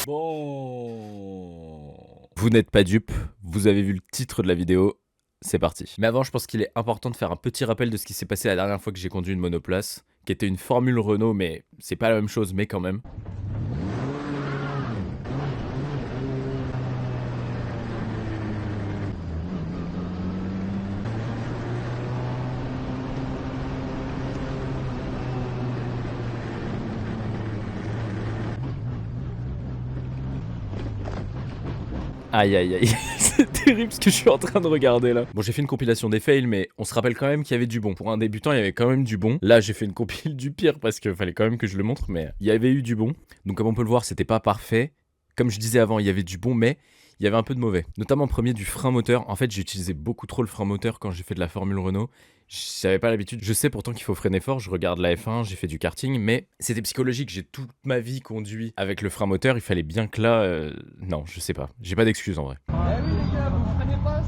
Bon. Vous n'êtes pas dupes, vous avez vu le titre de la vidéo, c'est parti. Mais avant, je pense qu'il est important de faire un petit rappel de ce qui s'est passé la dernière fois que j'ai conduit une monoplace, qui était une Formule Renault, mais c'est pas la même chose, mais quand même. Aïe aïe aïe, c'est terrible ce que je suis en train de regarder là. Bon, j'ai fait une compilation des fails, mais on se rappelle quand même qu'il y avait du bon. Pour un débutant, il y avait quand même du bon. Là, j'ai fait une compile du pire parce qu'il fallait quand même que je le montre, mais il y avait eu du bon. Donc comme on peut le voir, c'était pas parfait. Comme je disais avant, il y avait du bon, mais il y avait un peu de mauvais. Notamment premier du frein moteur. En fait, j'ai utilisé beaucoup trop le frein moteur quand j'ai fait de la Formule Renault. J'avais pas l'habitude. Je sais pourtant qu'il faut freiner fort. Je regarde la F1, j'ai fait du karting, mais c'était psychologique. J'ai toute ma vie conduit avec le frein moteur. Il fallait bien que là, non, je sais pas. J'ai pas d'excuses en vrai. Eh oui les gars, vous freinez pas assez.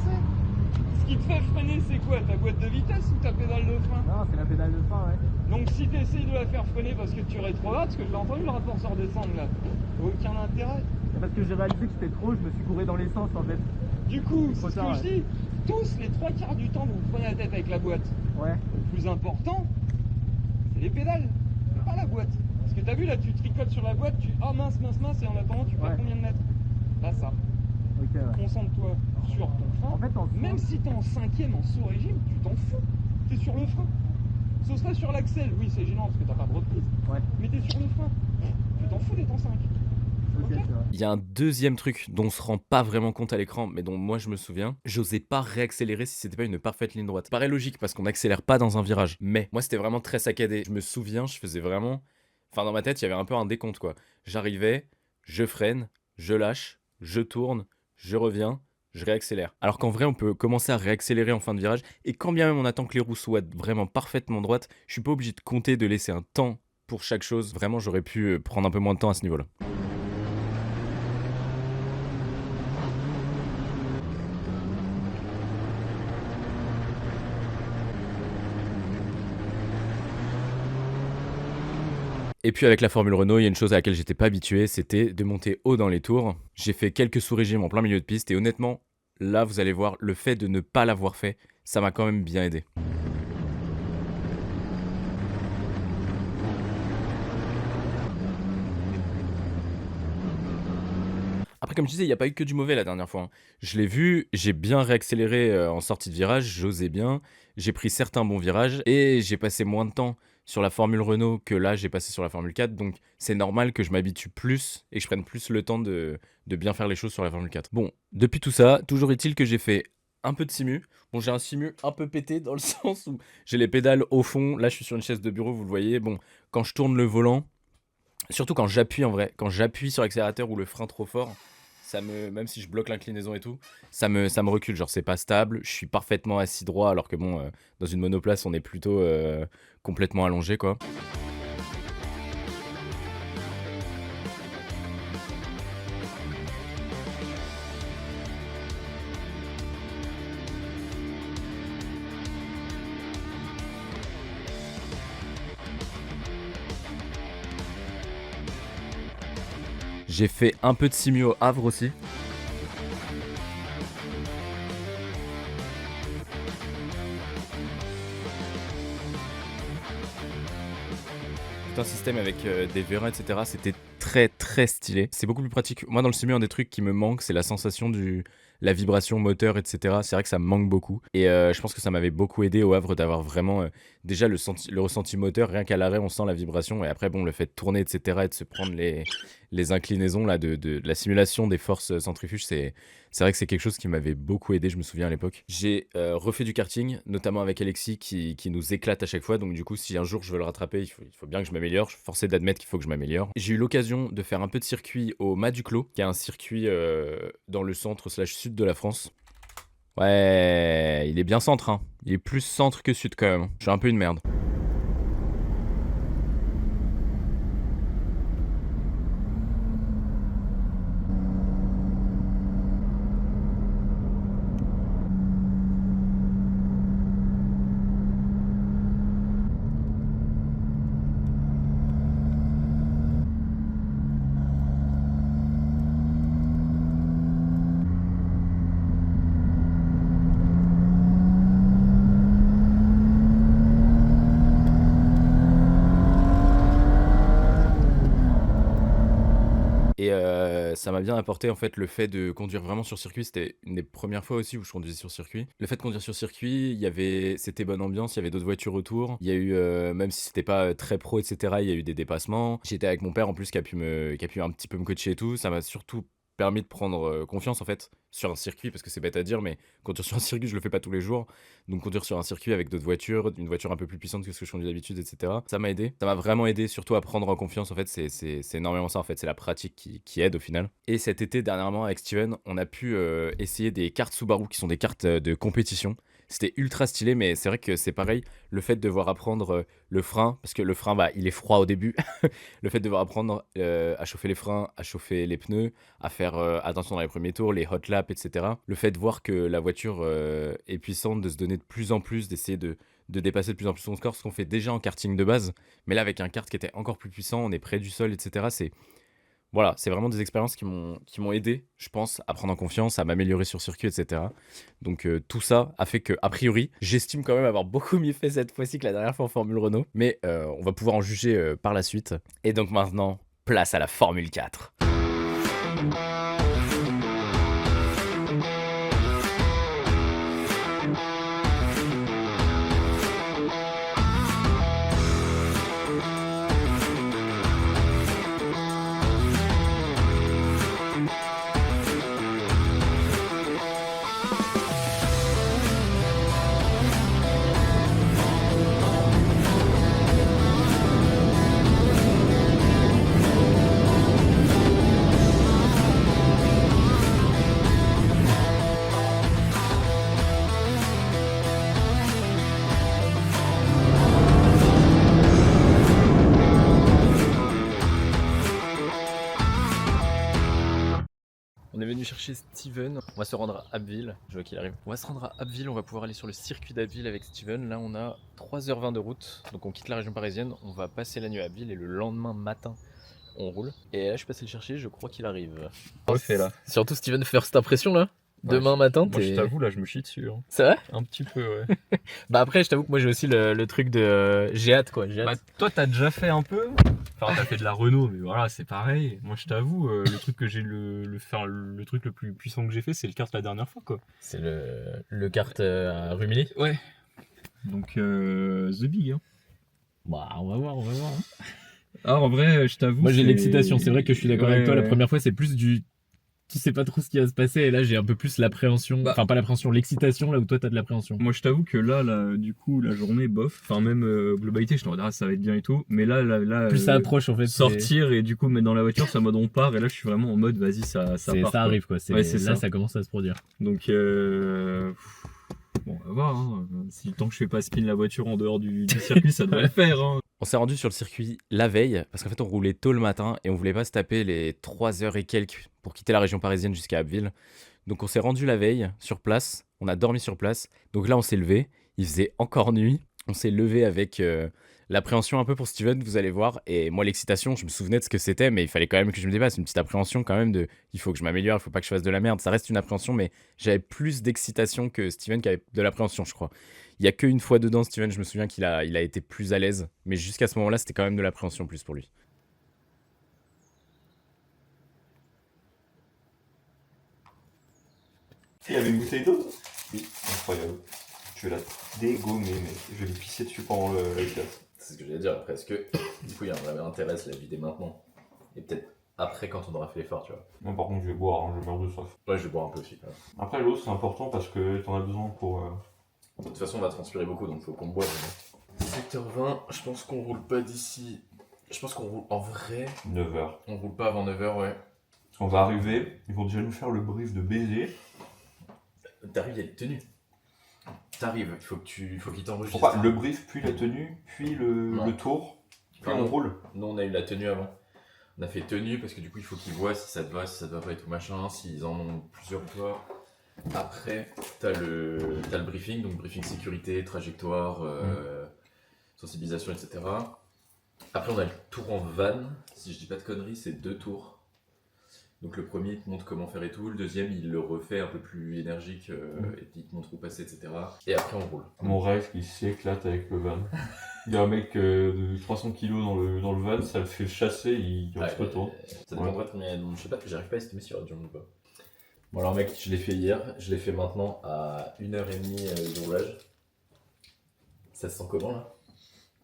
Ce qui te fait freiner, c'est quoi? Ta boîte de vitesse ou ta pédale de frein? Non, c'est la pédale de frein, ouais. Donc si tu essayes de la faire freiner parce que tu rétrogrades, parce que j'ai entendu le rapport se redescendre là, aucun intérêt. Parce que j'ai réalisé que c'était trop, je me suis couré dans l'essence en fait. Du coup, c'est ce que tard, je dis, tous les 3/4 du temps vous vous prenez la tête avec la boîte. Ouais. Le plus important, c'est les pédales, pas la boîte. Parce que t'as vu là, tu tricotes sur la boîte, oh mince, et en attendant tu perds combien de mètres? Là ça. Ok, ouais. Concentre-toi sur ton frein. En fait, même si t'es en 5ème en saut régime, tu t'en fous. T'es sur le frein. Ce serait sur l'axel, oui c'est gênant parce que t'as pas de reprise. Ouais. Mais t'es sur le frein. Tu t'en fous d'être en 5. Ok, c'est vrai. Il y a un deuxième truc dont on se rend pas vraiment compte à l'écran, mais dont moi je me souviens. J'osais pas réaccélérer si c'était pas une parfaite ligne droite. Paraît logique parce qu'on n'accélère pas dans un virage. Mais moi c'était vraiment très saccadé. Je me souviens, je faisais vraiment. Enfin, dans ma tête, il y avait un peu un décompte quoi. J'arrivais, je freine, je lâche, je tourne, je reviens, je réaccélère. Alors qu'en vrai, on peut commencer à réaccélérer en fin de virage. Et quand bien même on attend que les roues soient vraiment parfaitement droites, je suis pas obligé de compter, de laisser un temps pour chaque chose. Vraiment, j'aurais pu prendre un peu moins de temps à ce niveau-là. Et puis avec la Formule Renault, il y a une chose à laquelle j'étais pas habitué, c'était de monter haut dans les tours. J'ai fait quelques sous-régimes en plein milieu de piste et honnêtement, là vous allez voir, le fait de ne pas l'avoir fait, ça m'a quand même bien aidé. Après, comme je disais, il n'y a pas eu que du mauvais la dernière fois, hein. Je l'ai vu, j'ai bien réaccéléré en sortie de virage, j'osais bien, j'ai pris certains bons virages et j'ai passé moins de temps sur la Formule Renault que là j'ai passé sur la Formule 4, donc c'est normal que je m'habitue plus et que je prenne plus le temps de bien faire les choses sur la Formule 4. Bon, depuis tout ça, toujours est-il que j'ai fait un peu de simu. Bon, j'ai un simu un peu pété dans le sens où j'ai les pédales au fond, là je suis sur une chaise de bureau, vous le voyez, bon, quand je tourne le volant, surtout quand j'appuie en vrai, quand j'appuie sur l'accélérateur ou le frein trop fort, même si je bloque l'inclinaison et tout, ça me recule, genre c'est pas stable, je suis parfaitement assis droit alors que bon, dans une monoplace on est plutôt complètement allongé quoi. J'ai fait un peu de simu au Havre aussi. Un système avec des vérins, etc. C'était très très stylé. C'est beaucoup plus pratique. Moi, dans le simu, un des trucs qui me manque, c'est la sensation la vibration moteur, etc. C'est vrai que ça me manque beaucoup. Et je pense que ça m'avait beaucoup aidé au Havre d'avoir vraiment déjà le ressenti moteur. Rien qu'à l'arrêt, on sent la vibration. Et après, bon, le fait de tourner, etc. et de se prendre les inclinaisons là, de la simulation des forces centrifuges, c'est vrai que c'est quelque chose qui m'avait beaucoup aidé, je me souviens à l'époque. J'ai refait du karting, notamment avec Alexis qui nous éclate à chaque fois. Donc du coup, si un jour je veux le rattraper, il faut bien que je m'améliore. Je suis forcé d'admettre qu'il faut que je m'améliore. J'ai eu l'occasion de faire un peu de circuit au Mas du Clos, qui est un circuit dans le centre/sud de la France. Ouais, il est bien centre, hein. Il est plus centre que sud quand même. Je suis un peu une merde. Et ça m'a bien apporté en fait le fait de conduire vraiment sur circuit. C'était une des premières fois aussi où je conduisais sur circuit. Le fait de conduire sur circuit, c'était bonne ambiance, il y avait d'autres voitures autour. Il y a eu, même si c'était pas très pro, etc., il y a eu des dépassements. J'étais avec mon père en plus qui a pu un petit peu me coacher et tout. Ça m'a surtout permis de prendre confiance en fait sur un circuit, parce que c'est bête à dire, mais conduire sur un circuit, je le fais pas tous les jours. Donc conduire sur un circuit avec d'autres voitures, une voiture un peu plus puissante que ce que je conduis d'habitude, etc. Ça m'a aidé. Ça m'a vraiment aidé, surtout à prendre en confiance. En fait, c'est énormément ça. En fait, c'est la pratique qui aide au final. Et cet été, dernièrement, avec Steven, on a pu essayer des cartes Subaru qui sont des cartes de compétition. C'était ultra stylé, mais c'est vrai que c'est pareil. Le fait de devoir apprendre le frein, parce que le frein, bah, il est froid au début. Le fait de devoir apprendre à chauffer les freins, à chauffer les pneus, à faire attention dans les premiers tours, les hot laps, etc. Le fait de voir que la voiture est puissante, de se donner de plus en plus, d'essayer de dépasser de plus en plus son score, ce qu'on fait déjà en karting de base. Mais là, avec un kart qui était encore plus puissant, on est près du sol, etc. Voilà, c'est vraiment des expériences qui m'ont aidé, je pense, à prendre en confiance, à m'améliorer sur circuit, etc. Donc tout ça a fait que, a priori, j'estime quand même avoir beaucoup mieux fait cette fois-ci que la dernière fois en Formule Renault. Mais on va pouvoir en juger par la suite. Et donc maintenant, place à la Formule 4. On est venu chercher Steven, on va se rendre à Abbeville, je vois qu'il arrive. On va se rendre à Abbeville, on va pouvoir aller sur le circuit d'Abbeville avec Steven. Là on a 3h20 de route, donc on quitte la région parisienne, on va passer la nuit à Abbeville et le lendemain matin on roule. Et là je suis passé le chercher, je crois qu'il arrive. Refait là. Surtout Steven, first impression là. Demain matin, moi je t'avoue là je me chie dessus. Hein. C'est vrai? Un petit peu ouais. Bah après je t'avoue que moi j'ai aussi le truc de j'ai hâte quoi. J'ai hâte. Bah toi t'as déjà fait un peu. Enfin t'as fait de la Renault mais voilà c'est pareil. Moi je t'avoue le truc que j'ai le truc le plus puissant que j'ai fait c'est le kart la dernière fois quoi. C'est le kart à Rumilly. Ouais. Donc The Big hein. Bah on va voir. Hein. Ah en vrai je t'avoue. Moi j'ai l'excitation, c'est vrai que je suis d'accord avec toi, la ouais. première fois c'est plus du... Tu sais pas trop ce qui va se passer et là j'ai un peu plus l'appréhension, enfin pas l'appréhension, l'excitation là où toi t'as de l'appréhension. Moi je t'avoue que là du coup la journée bof, enfin même globalité je te regarde ça va être bien et tout, mais là plus ça approche en fait. Sortir et du coup mettre dans la voiture ça mode on part et là je suis vraiment en mode vas-y ça part. Ça arrive quoi, ouais, là ça commence à se produire. Donc bon on va voir, hein. Si tant que je fais pas spin la voiture en dehors du circuit ça devrait le faire. Hein. On s'est rendu sur le circuit la veille, parce qu'en fait on roulait tôt le matin et on voulait pas se taper les 3 heures et quelques pour quitter la région parisienne jusqu'à Abbeville. Donc on s'est rendu la veille sur place, on a dormi sur place. Donc là on s'est levé, il faisait encore nuit. On s'est levé avec l'appréhension un peu pour Steven, vous allez voir. Et moi l'excitation, je me souvenais de ce que c'était, mais il fallait quand même que je me dépasse. Une petite appréhension quand même de il faut que je m'améliore, il faut pas que je fasse de la merde. Ça reste une appréhension, mais j'avais plus d'excitation que Steven qui avait de l'appréhension je crois. Il y a qu'une fois dedans, Steven, je me souviens qu'il a été plus à l'aise. Mais jusqu'à ce moment-là, c'était quand même de l'appréhension plus pour lui. Il y avait une bouteille d'eau? Oui, incroyable. Je vais la dégommer, mec. Je vais lui pisser dessus pendant le classe. C'est ce que j'allais dire après. Est-ce que du coup il y a un vrai intérêt à la vider maintenant? Et peut-être après quand on aura fait l'effort, tu vois. Moi par contre je vais boire, hein, je meurs de soif. Ouais, je vais boire un peu aussi quand même. Après l'eau c'est important parce que t'en as besoin pour... De toute façon, on va transpirer beaucoup, donc faut qu'on boive. 7h20, je pense qu'on roule pas d'ici. Je pense qu'on roule en vrai. 9h. On roule pas avant 9h, ouais. Parce qu'on va arriver, ils vont déjà nous faire le brief de baiser. T'arrives, il y a des tenues. T'arrives, il faut qu'il t'enregistre. Pourquoi le brief, puis la tenue, puis le tour, puis on roule. Nous, on a eu la tenue avant. On a fait tenue parce que du coup, il faut qu'ils voient si ça te va, si ça te va pas et tout machin, s'ils en ont plusieurs ou pas. Après, t'as le briefing, donc briefing sécurité, trajectoire, sensibilisation, etc. Après, on a le tour en van, si je dis pas de conneries, c'est 2 tours. Donc le premier, il te montre comment faire et tout. Le deuxième, il le refait un peu plus énergique et puis il te montre où passer, etc. Et après, on roule. Mon rêve qui s'éclate avec le van. Il y a un mec de 300 kilos dans le van, ça le fait chasser, il se retourne. Ça dépendrait de combien il y a de monde. Je sais pas, j'arrive pas à estimer s'il y aura du monde ou pas. Bon alors mec, je l'ai fait hier, je l'ai fait maintenant à 1h30 de roulage. Ça se sent comment là?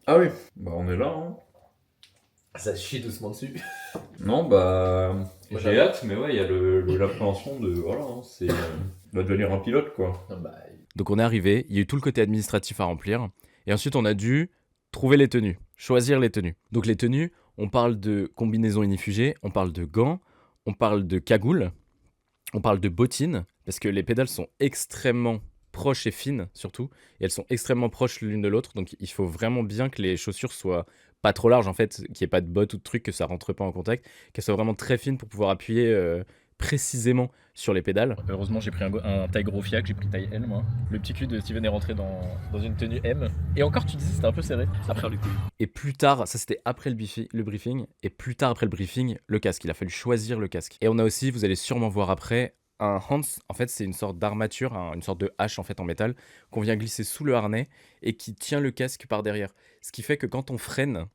Ah oui, bah on est là, hein. Ça chie doucement dessus. Non, bah. Moi, J'ai hâte, mais ouais, il y a l'appréhension de. Voilà, hein, c'est. On va devenir un pilote, quoi. Donc on est arrivé, il y a eu tout le côté administratif à remplir, et ensuite on a dû trouver les tenues, choisir les tenues. Donc les tenues, on parle de combinaison inifugée, on parle de gants, on parle de cagoule, on parle de bottines, parce que les pédales sont extrêmement proches et fines surtout, et elles sont extrêmement proches l'une de l'autre, donc il faut vraiment bien que les chaussures soient pas trop larges en fait, qu'il n'y ait pas de bottes ou de trucs, que ça rentre pas en contact, qu'elles soient vraiment très fines pour pouvoir appuyer précisément sur les pédales. Heureusement, j'ai pris un taille gros fiac, j'ai pris taille L moi. Le petit cul de Steven est rentré dans une tenue M. Et encore, tu disais c'était un peu serré. Après, Et plus tard, ça c'était après le briefing, et plus tard après le briefing, le casque. Il a fallu choisir le casque. Et on a aussi, vous allez sûrement voir après, un Hans. En fait, c'est une sorte d'armature, une sorte de hache en fait en métal, qu'on vient glisser sous le harnais et qui tient le casque par derrière. Ce qui fait que quand on freine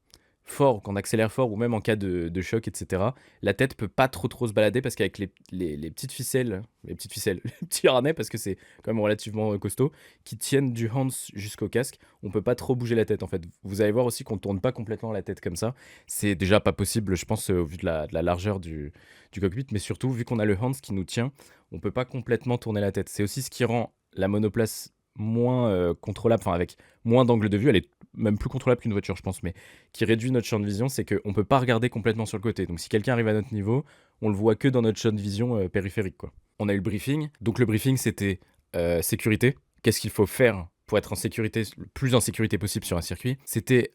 fort, qu'on accélère fort, ou même en cas de choc, etc., la tête peut pas trop se balader parce qu'avec les petites ficelles, les petits harnais, parce que c'est quand même relativement costaud, qui tiennent du Hans jusqu'au casque, on peut pas trop bouger la tête en fait. Vous allez voir aussi qu'on tourne pas complètement la tête comme ça. C'est déjà pas possible, je pense, au vu de la largeur du cockpit, mais surtout, vu qu'on a le Hans qui nous tient, on peut pas complètement tourner la tête. C'est aussi ce qui rend la monoplace moins contrôlable, enfin avec moins d'angle de vue, elle est même plus contrôlable qu'une voiture je pense, mais qui réduit notre champ de vision, c'est qu'on peut pas regarder complètement sur le côté. Donc si quelqu'un arrive à notre niveau, on le voit que dans notre champ de vision périphérique quoi. On a eu le briefing, donc le briefing c'était sécurité, qu'est-ce qu'il faut faire pour être en sécurité, le plus en sécurité possible sur un circuit. C'était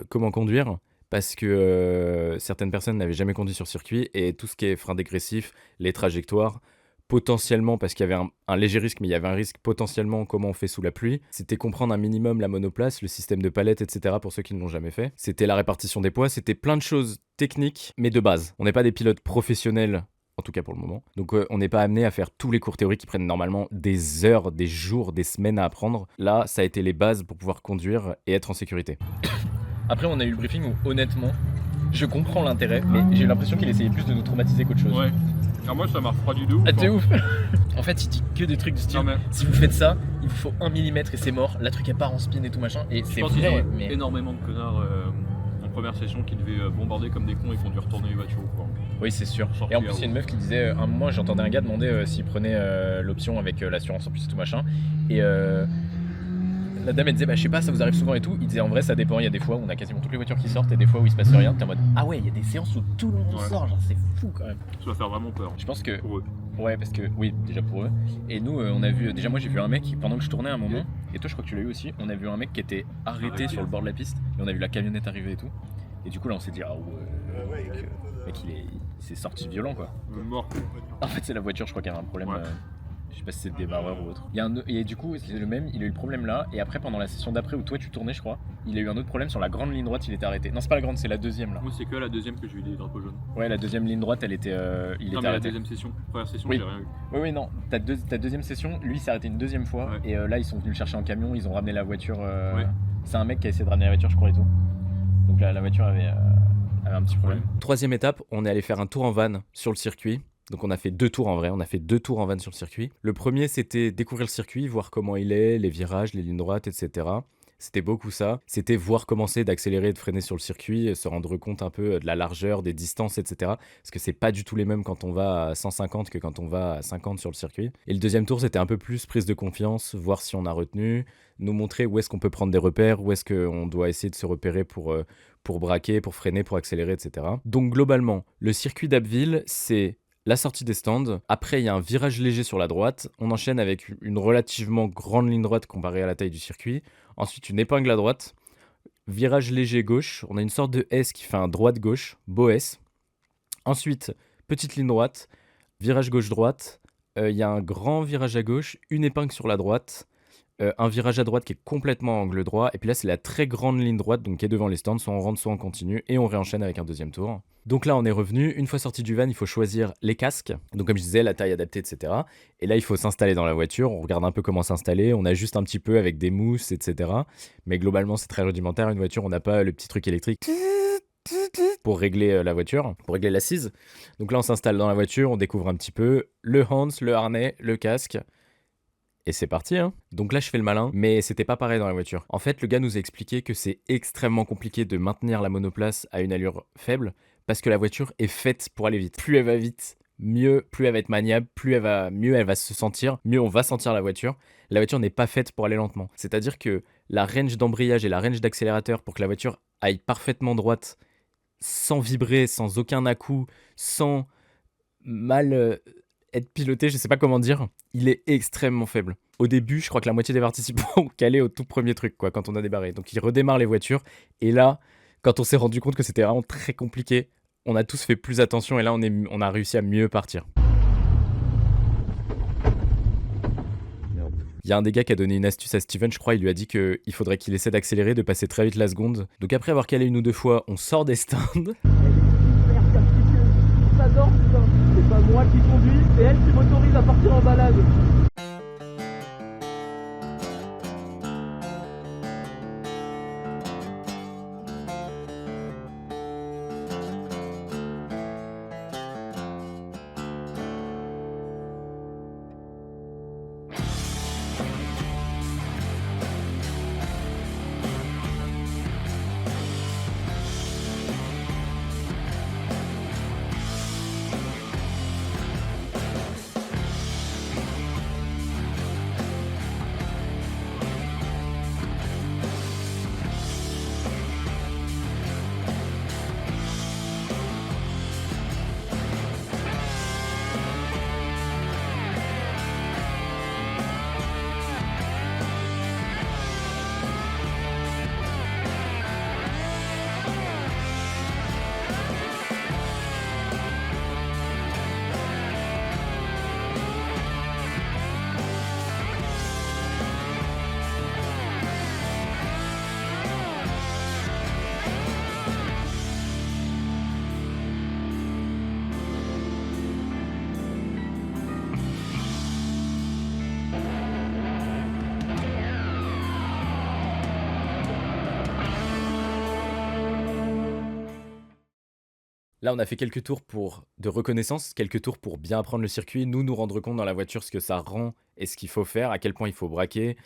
comment conduire, parce que certaines personnes n'avaient jamais conduit sur circuit, et tout ce qui est frein dégressif, les trajectoires, potentiellement, parce qu'il y avait un léger risque, mais il y avait un risque potentiellement comment on fait sous la pluie. C'était comprendre un minimum la monoplace, le système de palette, etc. pour ceux qui ne l'ont jamais fait. C'était la répartition des poids, c'était plein de choses techniques, mais de base. On n'est pas des pilotes professionnels, en tout cas pour le moment. Donc on n'est pas amené à faire tous les cours théoriques qui prennent normalement des heures, des jours, des semaines à apprendre. Là, ça a été les bases pour pouvoir conduire et être en sécurité. Après, on a eu le briefing où honnêtement, je comprends l'intérêt, mais j'ai l'impression qu'il essayait plus de nous traumatiser qu'autre chose. Ouais. Alors moi ça m'a refroidi de ouf. Ah, t'es ouf. En fait, il dit que des trucs du style, si vous faites ça, il vous faut 1 mm et c'est mort, la truc elle part en spin et tout machin, et c'est vrai, mais... énormément de connards en première session qui devaient bombarder comme des cons et qui ont dû retourner les voitures quoi. Oui, c'est sûr. Et en plus, il y a une meuf qui disait, un moment j'entendais un gars demander s'il prenait l'option avec l'assurance en plus et tout machin, et la dame elle disait bah je sais pas, ça vous arrive souvent et tout. Il disait en vrai ça dépend, il y a des fois où on a quasiment toutes les voitures qui sortent et des fois où il se passe rien. T'es en mode ah ouais, il y a des séances où tout le monde sort, genre c'est fou quand même. Ça va faire vraiment peur. Je pense que pour eux. Ouais, parce que oui, déjà pour eux. Et nous on a vu, déjà moi j'ai vu un mec pendant que je tournais un moment, et toi je crois que tu l'as eu aussi, on a vu un mec qui était arrêté sur le bord de la piste et on a vu la camionnette arriver et tout. Et du coup là on s'est dit ah ouais, mec il s'est sorti violent quoi. Mort. En fait c'est la voiture, je crois qu'il y avait un problème. Je sais pas si c'est le débarreur ou autre. Et du coup, c'est le même, il a eu le problème là. Et après, pendant la session d'après où toi tu tournais, je crois, il a eu un autre problème sur la grande ligne droite, il était arrêté. Non, c'est pas la grande, c'est la deuxième là. Moi, c'est que la deuxième que j'ai eu des drapeaux jaunes. Ouais, la deuxième ligne droite, elle était. Il était la arrêté. deuxième session. Première session, oui. j'ai rien eu. Oui, non. Ta deuxième session, lui, il s'est arrêté une deuxième fois. Ouais. Et là, ils sont venus le chercher en camion, ils ont ramené la voiture. C'est un mec qui a essayé de ramener la voiture, je crois, et tout. Donc la voiture avait un petit problème. Troisième étape, on est allé faire un tour en van sur le circuit. Donc on a fait 2 tours en vrai, on a fait 2 tours en van sur le circuit. Le premier c'était découvrir le circuit, voir comment il est, les virages, les lignes droites, etc. C'était beaucoup ça. C'était voir commencer d'accélérer et de freiner sur le circuit, se rendre compte un peu de la largeur, des distances, etc. Parce que c'est pas du tout les mêmes quand on va à 150 que quand on va à 50 sur le circuit. Et le deuxième tour c'était un peu plus prise de confiance, voir si on a retenu, nous montrer où est-ce qu'on peut prendre des repères, où est-ce qu'on doit essayer de se repérer pour braquer, pour freiner, pour accélérer, etc. Donc globalement, le circuit d'Abbeville, c'est la sortie des stands. Après, il y a un virage léger sur la droite. On enchaîne avec une relativement grande ligne droite comparée à la taille du circuit. Ensuite, une épingle à droite. Virage léger gauche. On a une sorte de S qui fait un droite-gauche. Beau S. Ensuite, petite ligne droite. Virage gauche-droite. Il y a un grand virage à gauche. Une épingle sur la droite. un virage à droite qui est complètement angle droit, et puis là c'est la très grande ligne droite donc qui est devant les stands, soit on rentre soit on continue, et on réenchaîne avec un deuxième tour. Donc là on est revenu, une fois sorti du van il faut choisir les casques, donc comme je disais la taille adaptée etc. Et là il faut s'installer dans la voiture, on regarde un peu comment s'installer, on ajuste un petit peu avec des mousses etc. Mais globalement c'est très rudimentaire, une voiture on n'a pas le petit truc électrique pour régler la voiture, pour régler l'assise. Donc là on s'installe dans la voiture, on découvre un petit peu le hands, le harnais, le casque. Et c'est parti, hein. Donc là, je fais le malin, mais c'était pas pareil dans la voiture. En fait, le gars nous a expliqué que c'est extrêmement compliqué de maintenir la monoplace à une allure faible parce que la voiture est faite pour aller vite. Plus elle va vite, mieux, plus elle va être maniable, mieux elle va se sentir, mieux on va sentir la voiture. La voiture n'est pas faite pour aller lentement. C'est-à-dire que la range d'embrayage et la range d'accélérateur pour que la voiture aille parfaitement droite, sans vibrer, sans aucun à-coup, sans mal être piloté, je sais pas comment dire, il est extrêmement faible. Au début, je crois que la moitié des participants ont calé au tout premier truc, quoi, quand on a démarré. Donc ils redémarrent les voitures, et là, quand on s'est rendu compte que c'était vraiment très compliqué, on a tous fait plus attention, et là, on a réussi à mieux partir. Il y a un des gars qui a donné une astuce à Steven, je crois, il lui a dit qu'il faudrait qu'il essaie d'accélérer, de passer très vite la seconde. Donc après avoir calé une ou deux fois, on sort des stands. J'adore, putain. C'est pas moi qui conduis, c'est elle qui m'autorise à partir en balade. Là, on a fait quelques tours de reconnaissance, quelques tours pour bien apprendre le circuit, nous rendre compte dans la voiture ce que ça rend et ce qu'il faut faire, à quel point il faut braquer,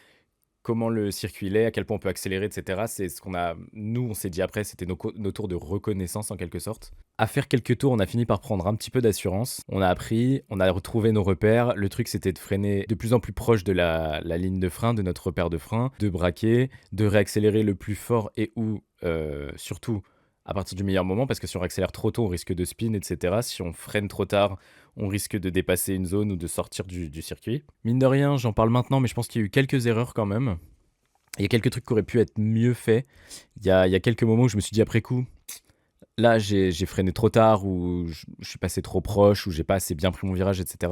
comment le circuit l'est, à quel point on peut accélérer, etc. C'est ce qu'on a, nous, on s'est dit après, c'était nos tours de reconnaissance en quelque sorte. À faire quelques tours, on a fini par prendre un petit peu d'assurance. On a appris, on a retrouvé nos repères. Le truc, c'était de freiner de plus en plus proche de la ligne de frein, de notre repère de frein, de braquer, de réaccélérer le plus fort et ou surtout à partir du meilleur moment, parce que si on accélère trop tôt, on risque de spin, etc. Si on freine trop tard, on risque de dépasser une zone ou de sortir du circuit. Mine de rien, j'en parle maintenant, mais je pense qu'il y a eu quelques erreurs quand même. Il y a quelques trucs qui auraient pu être mieux faits. Il y a quelques moments où je me suis dit après coup, là j'ai freiné trop tard, ou je suis passé trop proche, ou j'ai pas assez bien pris mon virage, etc.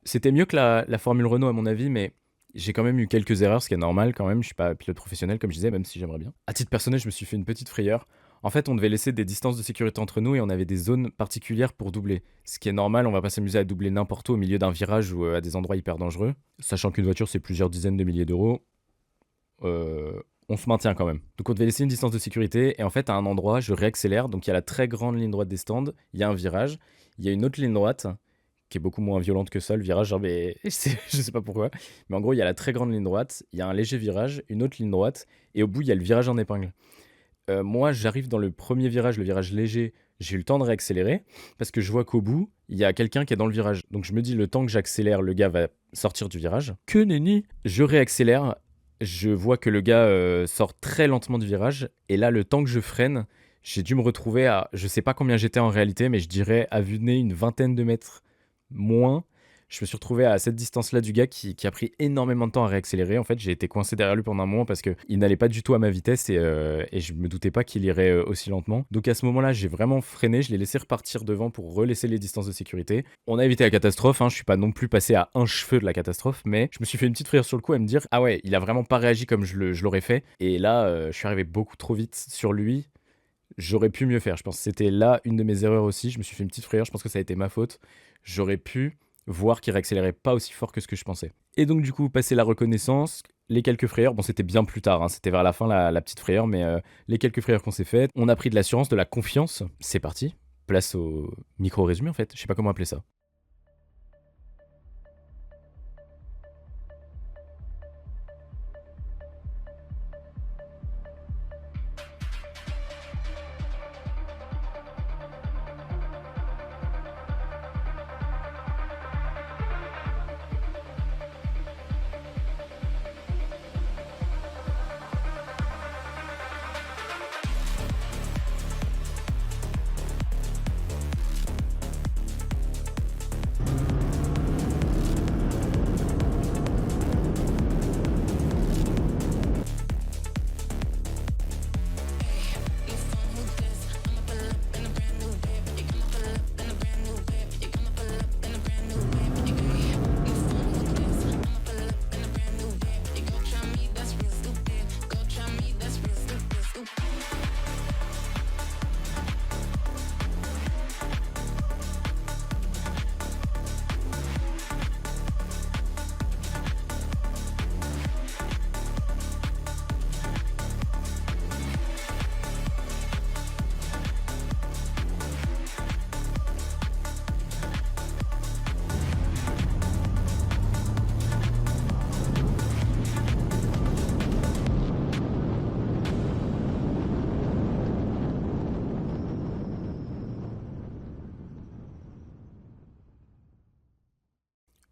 C'était mieux que la Formule Renault à mon avis, mais j'ai quand même eu quelques erreurs, ce qui est normal quand même. Je suis pas pilote professionnel comme je disais, même si j'aimerais bien. À titre personnel, je me suis fait une petite frayeur. En fait, on devait laisser des distances de sécurité entre nous et on avait des zones particulières pour doubler. Ce qui est normal, on va pas s'amuser à doubler n'importe où au milieu d'un virage ou à des endroits hyper dangereux. Sachant qu'une voiture, c'est plusieurs dizaines de milliers d'euros. On se maintient quand même. Donc on devait laisser une distance de sécurité et en fait, à un endroit, je réaccélère. Donc il y a la très grande ligne droite des stands, il y a un virage, il y a une autre ligne droite qui est beaucoup moins violente que ça, le virage, genre, mais je sais pas pourquoi. Mais en gros, il y a la très grande ligne droite, il y a un léger virage, une autre ligne droite et au bout, il y a le virage en épingle. Moi, j'arrive dans le premier virage, le virage léger, j'ai eu le temps de réaccélérer parce que je vois qu'au bout, il y a quelqu'un qui est dans le virage. Donc je me dis, le temps que j'accélère, le gars va sortir du virage. Que nenni! Je réaccélère, je vois que le gars sort très lentement du virage. Et là, le temps que je freine, j'ai dû me retrouver à, je sais pas combien j'étais en réalité, mais je dirais à vue de nez une vingtaine de mètres moins. Je me suis retrouvé à cette distance-là du gars qui a pris énormément de temps à réaccélérer. En fait, j'ai été coincé derrière lui pendant un moment parce qu'il n'allait pas du tout à ma vitesse et je me doutais pas qu'il irait aussi lentement. Donc à ce moment-là, j'ai vraiment freiné, je l'ai laissé repartir devant pour relaisser les distances de sécurité. On a évité la catastrophe, je suis pas non plus passé à un cheveu de la catastrophe, mais je me suis fait une petite frayeur sur le coup à me dire ah ouais, il a vraiment pas réagi comme je l'aurais fait. Et là, je suis arrivé beaucoup trop vite sur lui. J'aurais pu mieux faire. Je pense que c'était là une de mes erreurs aussi. Je me suis fait une petite frayeur. Je pense que ça a été ma faute. J'aurais pu voir qu'il réaccélérait pas aussi fort que ce que je pensais. Et donc, du coup, passer la reconnaissance, les quelques frayeurs, bon, c'était bien plus tard. C'était vers la fin, la petite frayeur, mais les quelques frayeurs qu'on s'est faites, on a pris de l'assurance, de la confiance. C'est parti. Place au micro-résumé, en fait. Je sais pas comment appeler ça.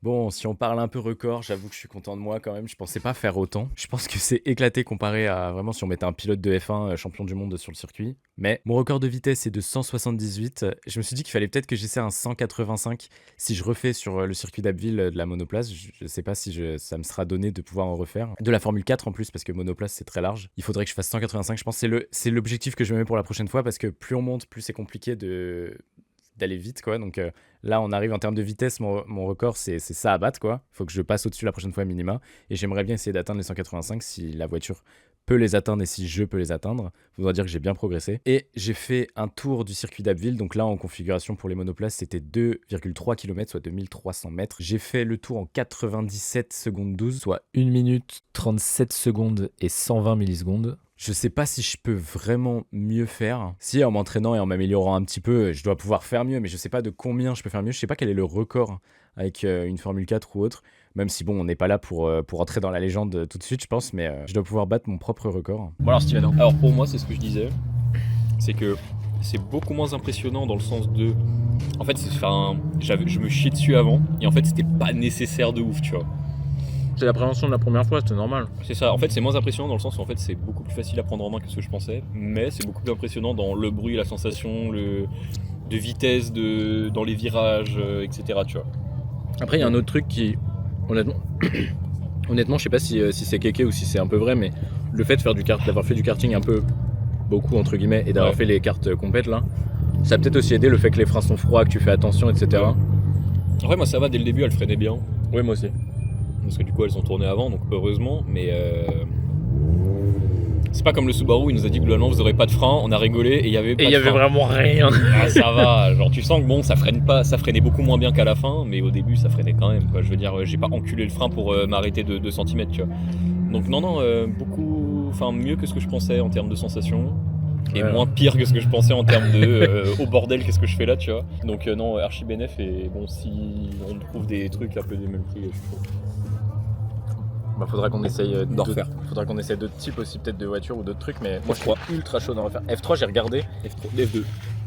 Bon, si on parle un peu record, j'avoue que je suis content de moi quand même. Je pensais pas faire autant. Je pense que c'est éclaté comparé à vraiment si on mettait un pilote de F1 champion du monde sur le circuit. Mais mon record de vitesse est de 178. Je me suis dit qu'il fallait peut-être que j'essaie un 185 si je refais sur le circuit d'Abbeville de la monoplace. Je sais pas si ça me sera donné de pouvoir en refaire. De la Formule 4 en plus, parce que monoplace c'est très large. Il faudrait que je fasse 185. Je pense que c'est l'objectif que je me mets pour la prochaine fois parce que plus on monte, plus c'est compliqué d'aller vite quoi. Donc là on arrive en termes de vitesse, mon record c'est ça à battre quoi. Faut que je passe au-dessus la prochaine fois à minima et j'aimerais bien essayer d'atteindre les 185 si la voiture peut les atteindre et si je peux les atteindre. Faudra dire que j'ai bien progressé. Et j'ai fait un tour du circuit d'Abbeville, donc là en configuration pour les monoplaces c'était 2,3 km, soit 2300 mètres. J'ai fait le tour en 97 secondes 12, soit 1 minute 37 secondes et 120 millisecondes. Je sais pas si je peux vraiment mieux faire. Si en m'entraînant et en m'améliorant un petit peu, je dois pouvoir faire mieux, mais je sais pas de combien je peux faire mieux. Je sais pas quel est le record avec une Formule 4 ou autre. Même si bon, on n'est pas là pour entrer dans la légende tout de suite, je pense, mais je dois pouvoir battre mon propre record. Bon alors Steven, alors pour moi c'est ce que je disais, c'est que c'est beaucoup moins impressionnant dans le sens de... En fait, je me chiais dessus avant, et en fait c'était pas nécessaire de ouf, tu vois. C'est l'appréhension de la première fois, c'était normal. C'est ça, en fait c'est moins impressionnant dans le sens où en fait c'est beaucoup plus facile à prendre en main que ce que je pensais, mais c'est beaucoup plus impressionnant dans le bruit, la sensation, de vitesse, dans les virages, etc. Tu vois. Après il y a un autre truc qui, honnêtement je sais pas si c'est kéké ou si c'est un peu vrai, mais le fait de d'avoir fait du karting un peu beaucoup entre guillemets et d'avoir fait les cartes complètes là, ça a peut-être aussi aidé le fait que les freins sont froids, que tu fais attention, etc. En vrai moi ça va, dès le début elle freinait bien. Oui moi aussi. Parce que du coup elles ont tourné avant, donc heureusement, mais c'est pas comme le Subaru, il nous a dit globalement vous aurez pas de frein, on a rigolé et il y avait pas de frein. Et il y avait vraiment rien. Ah, ça va, genre tu sens que bon ça freinait beaucoup moins bien qu'à la fin, mais au début ça freinait quand même quoi. Je veux dire, j'ai pas enculé le frein pour m'arrêter de 2 cm, tu vois. Donc non, mieux que ce que je pensais en termes de sensation. Et moins pire que ce que je pensais en termes de au bordel qu'est-ce que je fais là, tu vois. Donc non, archi bénéf, et bon si on trouve des trucs un peu des mêmes prix, je trouve. Bah faudra qu'on essaye d'en refaire. Faudra qu'on essaye d'autres types aussi, peut-être de voitures ou d'autres trucs, mais moi je suis ultra chaud d'en refaire. F3 j'ai regardé. F2.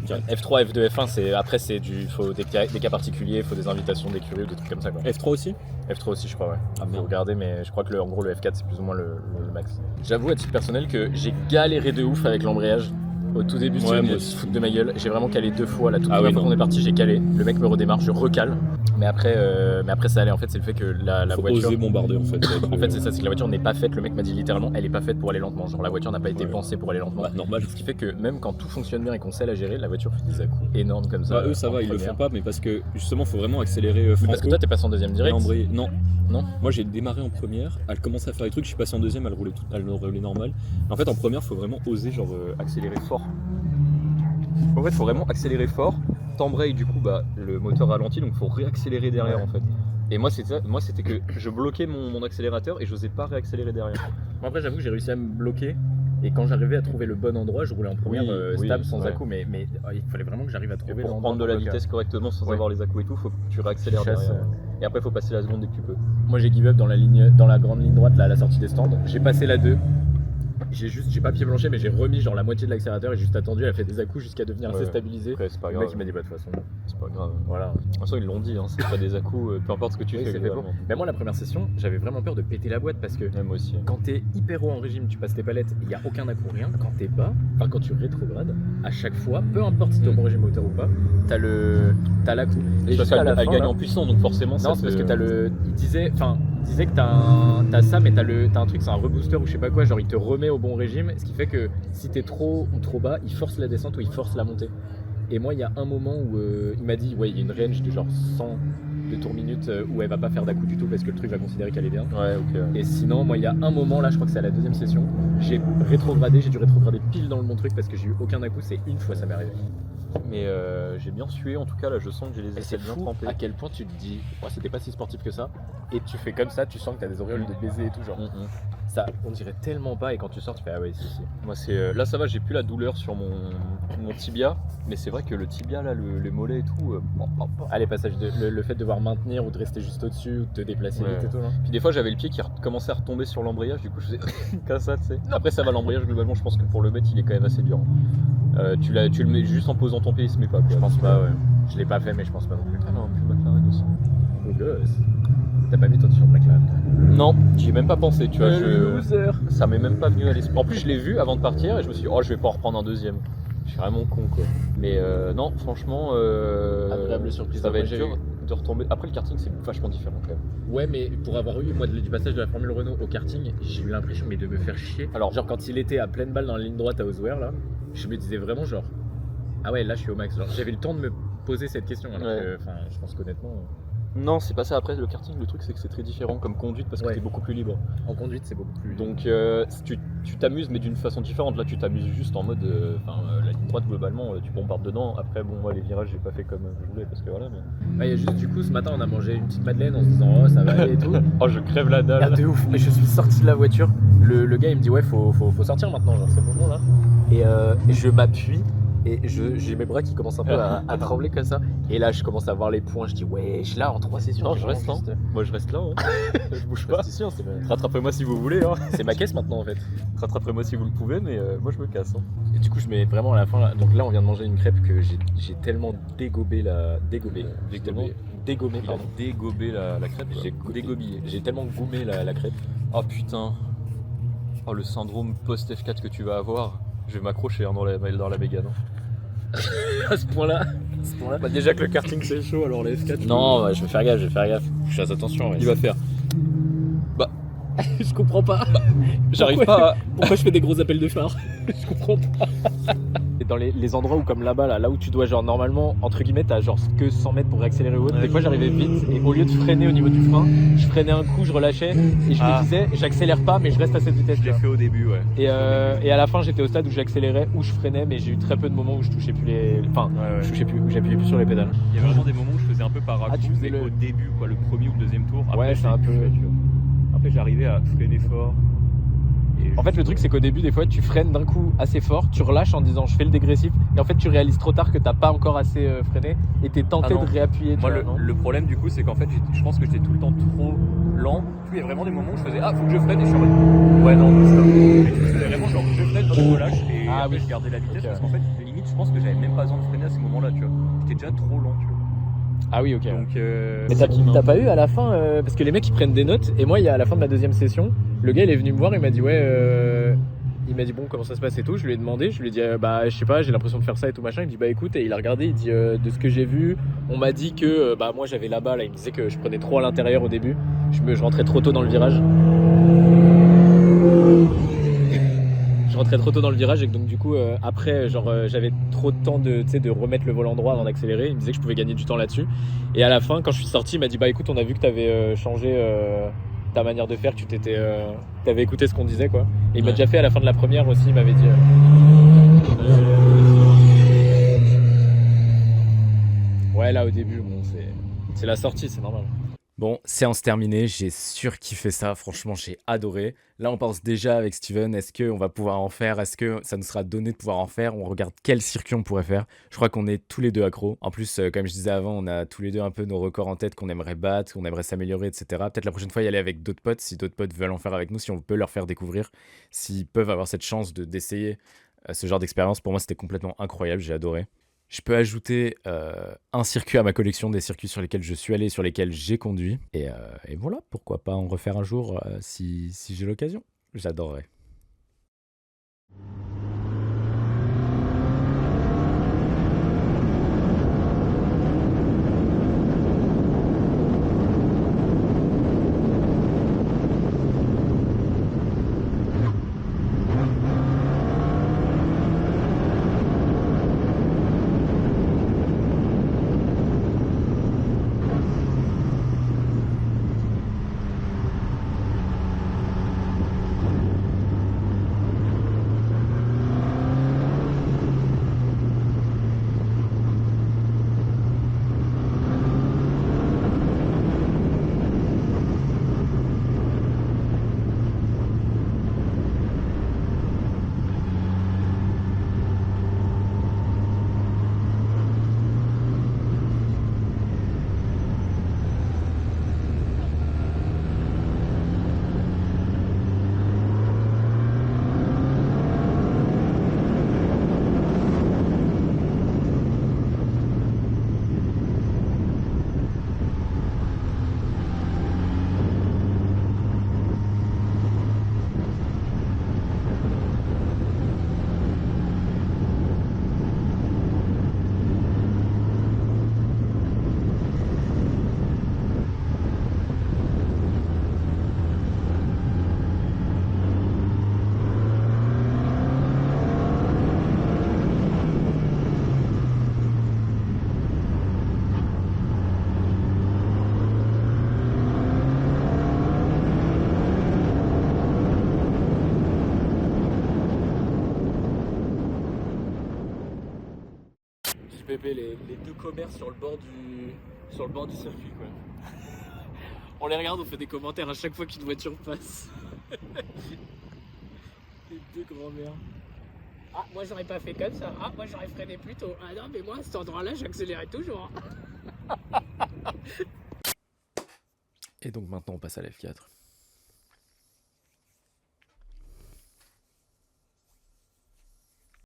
F3, F2, F1 faut des cas particuliers, faut des invitations d'écurie ou des trucs comme ça quoi. F3 aussi ? F3 aussi je crois ouais. Faut regarder, mais je crois que en gros le F4 c'est plus ou moins le max. J'avoue à titre personnel que j'ai galéré de ouf avec l'embrayage Au tout début, Ouais, Steven moi il aussi. se fout de ma gueule. J'ai vraiment calé 2 fois. La toute Ah première oui, fois non. qu'on est parti, j'ai calé. Le mec me redémarre, je recale. Mais après ça allait. En fait, c'est le fait que la Faut voiture. oser bombarder en fait. En fait, c'est ça, c'est que la voiture n'est pas faite. Le mec m'a dit littéralement, elle est pas faite pour aller lentement. Genre, la voiture n'a pas été Ouais. pensée pour aller lentement. Bah, normal. Ce qui fait que même quand tout fonctionne bien et qu'on sait la gérer, la voiture fait des à-coups énormes comme ça. Bah, eux ça en va, ils le première. font pas, mais parce que justement faut vraiment accélérer Mais franco. parce que toi, t'es passé en deuxième et direct. embrayer. Non. Non. Moi j'ai démarré en première, elle commençait à faire des trucs, je suis passé en deuxième, elle roulait normal. En fait en première faut vraiment oser genre accélérer fort. En fait faut vraiment accélérer fort, t'embrayes du coup bah le moteur ralentit donc faut réaccélérer derrière Ouais. en fait. Et moi c'était que je bloquais mon accélérateur et j'osais pas réaccélérer derrière. Moi, après, j'avoue que j'ai réussi à me bloquer. Et quand j'arrivais à trouver le bon endroit, je roulais en première Oui, stable sans ouais. à-coups. Mais il fallait vraiment que j'arrive à Et trouver pour l'endroit prendre de la pour bloquer. vitesse correctement sans Ouais. avoir les à-coups et tout, faut que tu réaccélères Chasse, derrière. Et après faut passer la seconde dès que tu peux. Moi, j'ai give up dans la grande ligne droite, là, à la sortie des stands. J'ai passé la 2. J'ai pas pied planché, mais j'ai remis genre la moitié de l'accélérateur et juste attendu. Elle a fait des à-coups jusqu'à devenir assez Ouais. stabilisée. Après c'est pas Le grave. mec, il m'a dit, bah, de toute façon, C'est pas grave. voilà. De toute façon ils l'ont dit, hein, c'est pas des à-coups, peu importe ce que tu Oui, fais. c'est fait pour. globalement. Mais moi, la première session, j'avais vraiment peur de péter la boîte parce que Ouais, moi aussi. quand t'es hyper haut en régime, tu passes tes palettes, il n'y a aucun à-coup, rien. Quand t'es bas, enfin quand tu rétrogrades, à chaque fois, peu importe si t'es au bon régime moteur ou pas, t'as l'à-coup. Et parce jusqu'à la qu'elle fin, gagne là- en puissance, donc forcément ça Non, c'est parce te- que t'as le. Il disait que t'as ça, mais t'as un truc, c'est un rebooster ou je sais pas quoi, genre il te remet au bon régime, ce qui fait que si t'es trop ou trop bas, il force la descente ou il force la montée. Et moi, il y a un moment où il m'a dit, ouais, il y a une range de genre 100 de tours minute où elle va pas faire d'à-coup du tout parce que le truc va considérer qu'elle est bien. Ouais, ok. Et sinon, moi, il y a un moment là, je crois que c'est à la deuxième session, j'ai dû rétrograder pile dans le bon truc parce que j'ai eu aucun à-coup, c'est une fois ça m'est arrivé. Mais j'ai bien sué en tout cas, là je sens que j'ai les Et c'est aisselles bien fou trempées. à quel point tu te dis, ouais, c'était pas si sportif que ça, et tu fais comme ça, tu sens que t'as des auréoles de baiser et tout, genre. Ça, on dirait tellement pas, et quand tu sors, tu fais ah ouais, si. Moi c'est là ça va, j'ai plus la douleur sur mon tibia, mais c'est vrai que le tibia là, les mollets et tout. Ah, les passages, le fait de devoir maintenir ou de rester juste au-dessus ou de te déplacer Ouais. vite et tout, non. Puis des fois j'avais le pied qui commençait à retomber sur l'embrayage, du coup je faisais comme ça, tu sais. Après ça va, l'embrayage globalement, je pense que pour le mettre il est quand même assez dur. Tu le mets juste en posant ton pied, il se met pas quoi. Je pense pas, ouais. Je l'ai pas fait, mais je pense pas non plus. Ah non, plus McLaren aussi. Beau gosse. T'as pas mis ton t-shirt McLaren. Non, j'y ai même pas pensé, tu vois. Loser. Ça m'est même pas venu à l'esprit. En plus, je l'ai vu avant de partir et je me suis dit, oh, je vais pas en reprendre un deuxième. Je suis vraiment con, quoi. Mais non, franchement, Agréable surprise. ça va Moi, être j'ai dur de retomber. Après, le karting, c'est vachement différent quand même. Ouais, mais pour avoir eu, moi, du passage de la Formule Renault au karting, j'ai eu l'impression mais de me faire chier. Alors, Genre, quand il était à pleine balle dans la ligne droite à Osweiler, là, je me disais vraiment, genre, ah ouais, là, je suis au max. Genre, j'avais le temps de me poser cette question, alors Ouais. que, enfin, je pense qu'honnêtement, non, c'est pas ça. Après, le karting, le truc, c'est que c'est très différent comme conduite parce que Ouais. t'es beaucoup plus libre. en conduite, c'est beaucoup plus. Donc, tu t'amuses, mais d'une façon différente. Là, tu t'amuses juste en mode. La ligne droite, globalement, tu bombardes dedans. Après, bon, moi, les virages, j'ai pas fait comme je voulais parce que voilà. Mais... Ouais, il y a juste du coup, ce matin, on a mangé une petite madeleine en se disant, oh, ça va aller et tout. Oh, je crève la Ah, dalle. de ouf. Et je suis sorti de la voiture. Le gars, il me dit, ouais, faut sortir maintenant, genre, c'est le moment là. Et je m'appuie. Et j'ai mes bras qui commencent un peu à trembler comme ça. Et là, je commence à voir les points. Je dis, ouais, je suis là en 3 sessions. Non, j'ai je reste, vraiment hein. Moi, je reste là. Hein. je bouge pas. C'est sûr, Rattrapez-moi si vous voulez. Hein. c'est ma caisse maintenant en fait. Rattrapez-moi si vous le pouvez, mais moi, je me casse. Hein. Et du coup, je mets vraiment à la fin. Là, donc là, on vient de manger une crêpe que j'ai tellement dégobé la. J'ai tellement dégommé, Il a pardon. dégobé la crêpe. J'ai dégobillé. J'ai tellement gommé la crêpe. Oh putain. Oh, le syndrome post-F4 que tu vas avoir. Je vais m'accrocher hein, dans la Mégane. Hein. À ce point-là. Bah, déjà que le karting c'est chaud, alors la F4. Non, ouais, je vais faire gaffe. Je fasse attention. Ouais. Il va faire. Je comprends pas. J'arrive pas à. Pourquoi je fais des gros appels de phare? Je comprends pas. Et dans les endroits où, comme là-bas, là où tu dois, genre, normalement, entre guillemets, t'as genre que 100 mètres pour accélérer ou autre. Ouais. Des fois, j'arrivais vite et au lieu de freiner au niveau du frein, je freinais un coup, je relâchais et je me disais, j'accélère pas, mais je reste à cette vitesse. tu vois. fait au début, ouais. Et à la fin, j'étais au stade où j'accélérais, où je freinais, mais j'ai eu très peu de moments où je touchais plus les. Enfin, je touchais plus, où j'appuyais plus sur les pédales. Il y a vraiment des moments où je faisais un peu par Ah, à-coup, tu faisais mais le- au début, quoi, le premier ou le deuxième tour. Après, Ouais, c'est j'ai un plus peu- fait, tu vois. Après, j'arrivais à freiner fort. Et En fait, le truc, c'est qu'au début, des fois, tu freines d'un coup assez fort, tu relâches en disant je fais le dégressif, et en fait, tu réalises trop tard que t'as pas encore assez freiné, et t'es tenté Ah non. de réappuyer. tu moi, vois, non le problème du coup, c'est qu'en fait, je pense que j'étais tout le temps trop lent. Du coup, il y a vraiment des moments où je faisais, ah, faut que je freine, et je suis en mode, ouais, non, non, stop. Et du coup, je faisais vraiment genre, je freine, hop, je relâche, et Ah, après, oui. je gardais la vitesse, Ok. parce qu'en fait, limite, je pense que j'avais même pas besoin de freiner à ces moments-là, tu vois. J'étais déjà trop lent, tu vois. Ah oui, ok. Donc, Mais t'as pas eu à la fin, parce que les mecs ils prennent des notes, et moi, à la fin de ma deuxième session, le gars il est venu me voir, il m'a dit ouais, Il m'a dit bon comment ça se passe et tout, je lui ai demandé, je lui ai dit bah je sais pas, j'ai l'impression de faire ça et tout machin. Il me dit bah écoute, et il a regardé, il dit de ce que j'ai vu, on m'a dit que bah moi j'avais là-bas, là il me disait que je prenais trop à l'intérieur au début, je rentrais trop tôt dans le virage. Je rentrais trop tôt dans le virage et que donc du coup après j'avais trop de temps de remettre le volant droit avant d'accélérer. Il me disait que je pouvais gagner du temps là-dessus. Et à la fin quand je suis sorti, il m'a dit bah écoute, on a vu que t'avais changé ta manière de faire, que tu t'avais écouté ce qu'on disait quoi. Et il m'a déjà fait à la fin de la première aussi, il m'avait dit ouais là au début bon c'est la sortie, c'est normal. Bon, séance terminée, j'ai surkiffé ça, franchement j'ai adoré. Là on pense déjà avec Steven, est-ce qu'on va pouvoir en faire, est-ce que ça nous sera donné de pouvoir en faire, on regarde quel circuit on pourrait faire. Je crois qu'on est tous les deux accros. En plus, comme je disais avant, on a tous les deux un peu nos records en tête qu'on aimerait battre, qu'on aimerait s'améliorer, etc. Peut-être la prochaine fois y aller avec d'autres potes, si d'autres potes veulent en faire avec nous, si on peut leur faire découvrir, s'ils peuvent avoir cette chance d'essayer ce genre d'expérience. Pour moi c'était complètement incroyable, j'ai adoré. Je peux ajouter un circuit à ma collection des circuits sur lesquels je suis allé, sur lesquels j'ai conduit. Et voilà, pourquoi pas en refaire un jour si j'ai l'occasion. J'adorerais. Pépé, les deux commerces sur le bord du circuit quoi. On les regarde, on fait des commentaires à chaque fois qu'une voiture passe. Les deux grands-mères. Ah moi j'aurais pas fait comme ça, ah moi j'aurais freiné plus tôt. Ah non mais moi à cet endroit là j'accélérais toujours. Et donc maintenant on passe à l'F4.